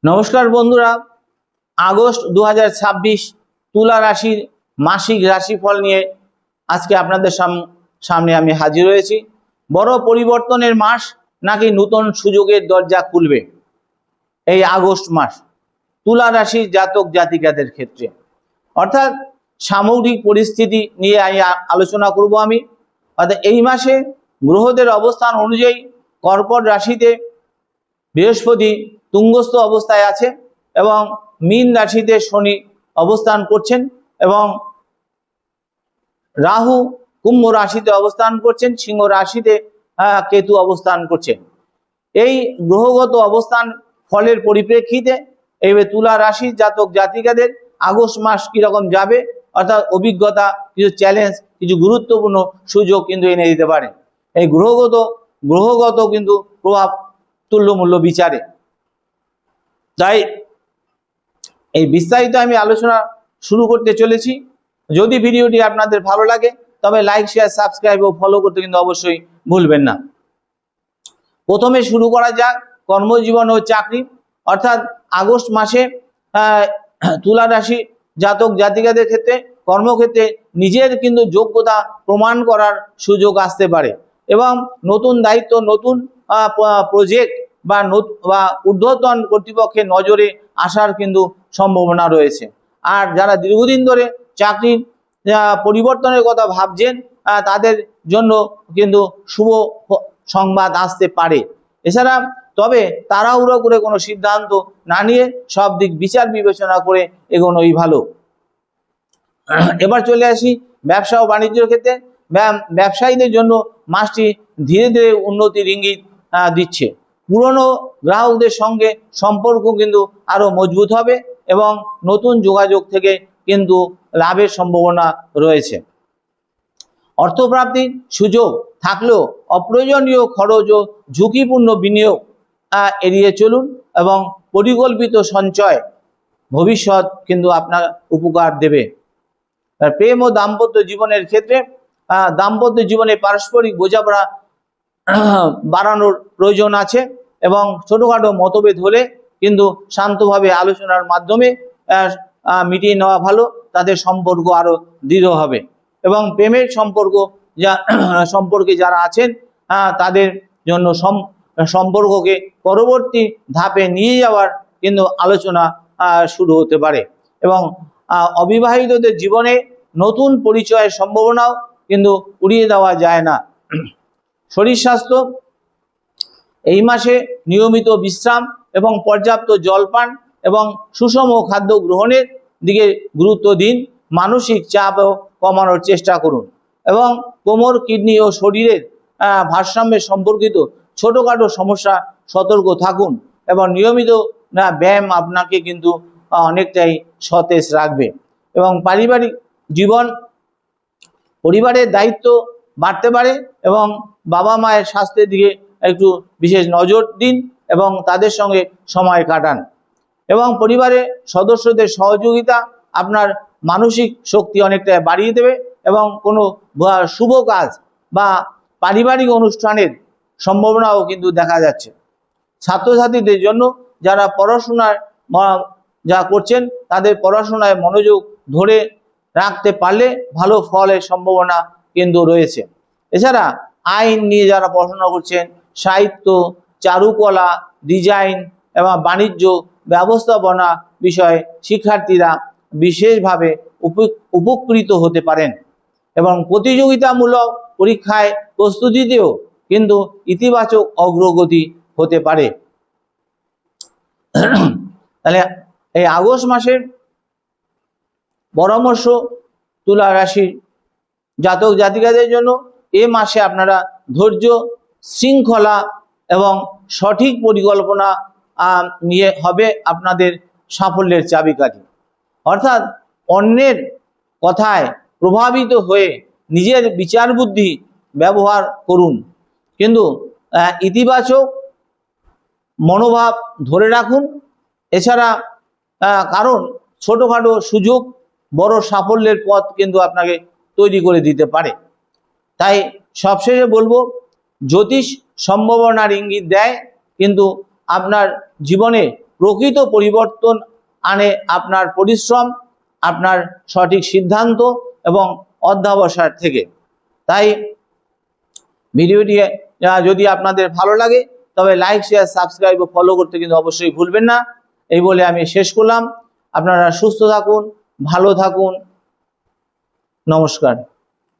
নমস্কার বন্ধুরা, আগস্ট 2026 তুলা রাশির মাসিক রাশিফল নিয়ে আজকে আপনাদের সামনে আমি হাজির হয়েছি। বড় পরিবর্তনের মাস নাকি নতুন সুযোগের দরজা খুলবে এই আগস্ট মাস তুলা রাশির জাতক জাতিকাদের ক্ষেত্রে, অর্থাৎ সামগ্রিক পরিস্থিতি নিয়ে আলোচনা করব আমি। অর্থাৎ এই মাসে গ্রহদের অবস্থান অনুযায়ী কর্কট রাশিতে বৃহস্পতি তুঙ্গস্থ অবস্থায় আছে এবং মীন রাশিতে শনি অবস্থান করছেন এবং রাহু কুম্ভ রাশিতে অবস্থান করছেন, সিংহ রাশিতে কেতু অবস্থান করছেন। এই গ্রহগত অবস্থান ফলের পরিপ্রেক্ষিতে এইভাবে তুলা রাশির জাতক জাতিকাদের আগস্ট মাস কিরকম যাবে, অর্থাৎ অভিজ্ঞতা, কিছু চ্যালেঞ্জ, কিছু গুরুত্বপূর্ণ সুযোগ কিন্তু এনে দিতে পারে এই গ্রহগত কিন্তু প্রভাব তুল্যমূল্য বিচারে। তাই এই বিস্তারিত আমি আলোচনা শুরু করতে চলেছি। যদি ভিডিওটি আপনাদের ভালো লাগে তবে লাইক, শেয়ার, সাবস্ক্রাইব ও ফলো করতে কিন্তু অবশ্যই ভুলবেন না। প্রথমে শুরু করা যাক কর্মজীবন ও চাকরি। অর্থাৎ আগস্ট মাসে তুলা রাশি জাতক জাতিকাদের ক্ষেত্রে কর্মক্ষেত্রে নিজের কিন্তু যোগ্যতা প্রমাণ করার সুযোগ আসতে পারে এবং নতুন দায়িত্ব, নতুন প্রজেক্ট বা ঊর্ধ্বতন কর্তৃপক্ষের নজরে আসার কিন্তু সম্ভাবনা রয়েছে। আর যারা দীর্ঘদিন ধরে চাকরির পরিবর্তনের কথা ভাবছেন তাদের জন্য কিন্তু শুভ সংবাদ আসতে পারে। এছাড়া তবে তাড়াহুড়ো করে কোনো সিদ্ধান্ত না নিয়ে সব দিক বিচার বিবেচনা করে এগোনোই ভালো। এবার চলে আসি ব্যবসা ও বাণিজ্যের ক্ষেত্রে। ব্যবসায়ীদের জন্য মাসটি ধীরে ধীরে উন্নতির ইঙ্গিত দিচ্ছে। পুরনো গ্রাহকদের সঙ্গে সম্পর্ক কিন্তু আরো মজবুত হবে এবং নতুন যোগাযোগ থেকে কিন্তু লাভের সম্ভাবনা রয়েছে। অর্থপ্রাপ্তির সুযোগ থাকলেও অপ্রয়োজনীয় খরচ ও ঝুঁকিপূর্ণ বিনিয়োগ এড়িয়ে চলুন এবং পরিকল্পিত সঞ্চয় ভবিষ্যৎ কিন্তু আপনার উপকার দেবে। প্রেম ও দাম্পত্য জীবনের ক্ষেত্রে দাম্পত্য জীবনে পারস্পরিক বোঝাপড়া বাড়ানোর প্রয়োজন আছে এবং ছোটখাটো মতভেদ হলে কিন্তু শান্তভাবে আলোচনার মাধ্যমে মিটিয়ে নেওয়া ভালো, তাদের সম্পর্ক আরো দৃঢ় হবে এবং প্রেমের সম্পর্কে যারা আছেন তাদের জন্য সম্পর্ককে পরবর্তী ধাপে নিয়ে যাওয়ার কিন্তু আলোচনা শুরু হতে পারে এবং অবিবাহিতদের জীবনে নতুন পরিচয়ের সম্ভাবনাও কিন্তু উড়িয়ে দেওয়া যায় না। শরীর স্বাস্থ্য এই মাসে নিয়মিত বিশ্রাম এবং পর্যাপ্ত জলপান এবং সুষম খাদ্য গ্রহণের দিকে গুরুত্ব দিন। মানসিক চাপও কমানোর চেষ্টা করুন এবং কোমর, কিডনি ও শরীরের ভারসাম্যের সম্পর্কিত ছোটখাটো সমস্যা সতর্ক থাকুন এবং নিয়মিত ব্যায়াম আপনাকে কিন্তু অনেকটাই সতেজ রাখবে এবং পারিবারিক জীবন, পরিবারের দায়িত্ব বাড়তে পারে এবং বাবা মায়ের স্বাস্থ্যের দিকে একটু বিশেষ নজর দিন এবং তাদের সঙ্গে সময় কাটান এবং পরিবারের সদস্যদের সহযোগিতা আপনার মানসিক শক্তি অনেকটা বাড়িয়ে দেবে এবং কোনো শুভ কাজ বা পারিবারিক অনুষ্ঠানের সম্ভাবনাও কিন্তু দেখা যাচ্ছে। ছাত্রছাত্রীদের জন্য যারা পড়াশোনায় যা করছেন তাদের পড়াশোনায় মনোযোগ ধরে রাখতে পারলে ভালো ফলের সম্ভাবনা কিন্তু রয়েছে। এছাড়া আইন নিয়ে যারা পড়াশোনা করছেন, সাহিত্য, চারুকলা, ডিজাইন এবং বাণিজ্য, ব্যবস্থাপনা বিষয়ে শিক্ষার্থীরা বিশেষভাবে উপকৃত হতে পারেন এবং প্রতিযোগিতামূলক পরীক্ষায় প্রস্তুতিতেও কিন্তু ইতিবাচক অগ্রগতি হতে পারে। তাহলে এই আগস্ট মাসের পরামর্শ তুলা রাশির জাতক জাতিকাদের জন্য, এ মাসে আপনারা ধৈর্য, শৃঙ্খলা এবং সঠিক পরিকল্পনা নিয়ে হবে আপনাদের সাফল্যের চাবিকাঠি। অর্থাৎ অন্যের কথায় প্রভাবিত হয়ে নিজের বিচার বুদ্ধি ব্যবহার করুন, কিন্তু ইতিবাচক মনোভাব ধরে রাখুন। এছাড়া কারণ ছোটখাটো সুযোগ বড় সাফল্যের পথ কিন্তু আপনাকে তৈরি করে দিতে পারে। তাই সবশেষে বলবো, জ্যোতিষ সম্ভাবনার ইঙ্গিত দেয়, কিন্তু আপনার জীবনে প্রকৃত পরিবর্তন আনে আপনার পরিশ্রম, আপনার সঠিক সিদ্ধান্ত এবং অধ্যবসায় থেকে। তাই ভিডিওটি যদি আপনাদের ভালো লাগে তবে লাইক, শেয়ার, সাবস্ক্রাইব ও ফলো করতে কিন্তু অবশ্যই ভুলবেন না। এই বলে আমি শেষ করলাম। আপনারা সুস্থ থাকুন, ভালো থাকুন। নমস্কার।